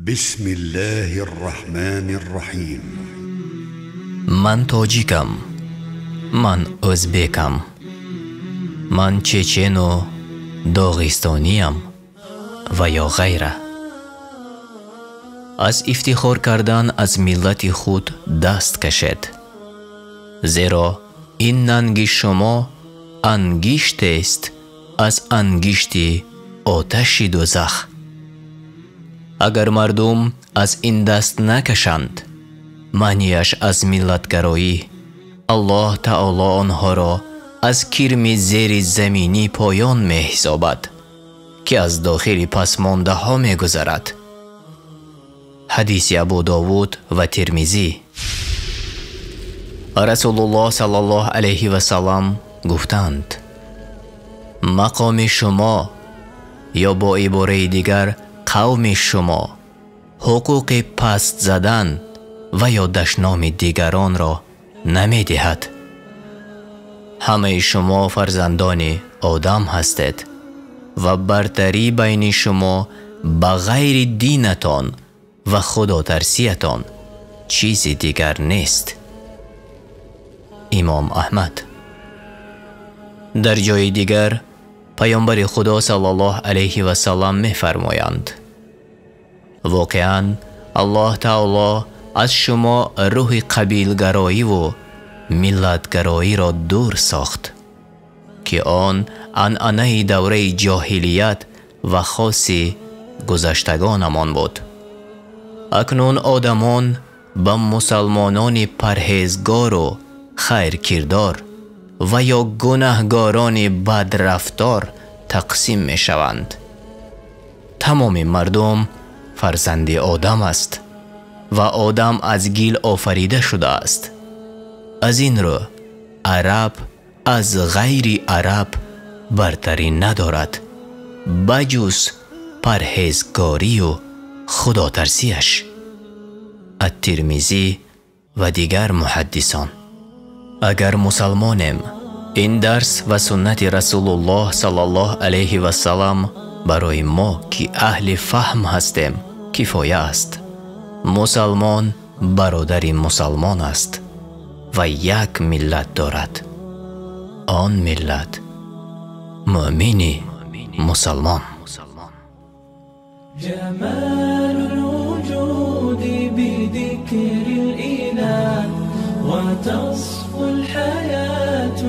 بسم الله الرحمن الرحیم. من تاجیکم، من ازبکم، من چچن و داغستانیم و یا غیره. از افتخار کردن از ملت خود دست کشید، زیرا این ننگ شما انگشت است از انگشت آتش دوزخ. اگر مردم از این دست نکشند، معنیش از ملتگرایی، الله تعالی آنها را از کرم زیر زمینی پایان می حسابد که از داخل پسمانده ها می گذرد. حدیث ابو داود و ترمذی. رسول الله صلی الله علیه و سلم گفتند: مقام شما، یا با عباره دیگر قوم شما، حقوق پست زدن و یا دشنام دیگران را نمی دهد. همه شما فرزندان آدم هستید و برتری بین شما بغیر دینتان و خدا ترسیتان چیز دیگر نیست. امام احمد. در جای دیگر پیامبر خدا صلی الله علیه و سلم می فرمایند: واقعاً الله تعالی از شما روح قبیلگرایی و ملتگرایی را دور ساخت که آن عنعنه دوره جاهلیت و خاص گذشتگانمان بود. اکنون آدمان به مسلمانان پرهیزگار و خیر کردار و یا گناهگاران بدرفتار تقسیم می شوند. تمام مردم فرزند آدم است و آدم از گل آفریده شده است. از این رو عرب از غیر عرب برتری ندارد بجز پرهیزگاری و خدا ترسیش. الترمذی و دیگر محدثان. اگر مسلمانیم، این درس و سنت رسول الله صلی الله علیه و سلم برای ما که اهل فهم هستیم کفایه است. مسلمان برادر مسلمان است و یک ملت دارد، آن ملت مؤمن مسلمان. جمال الوجود بذكر الإله وتصفو الحياة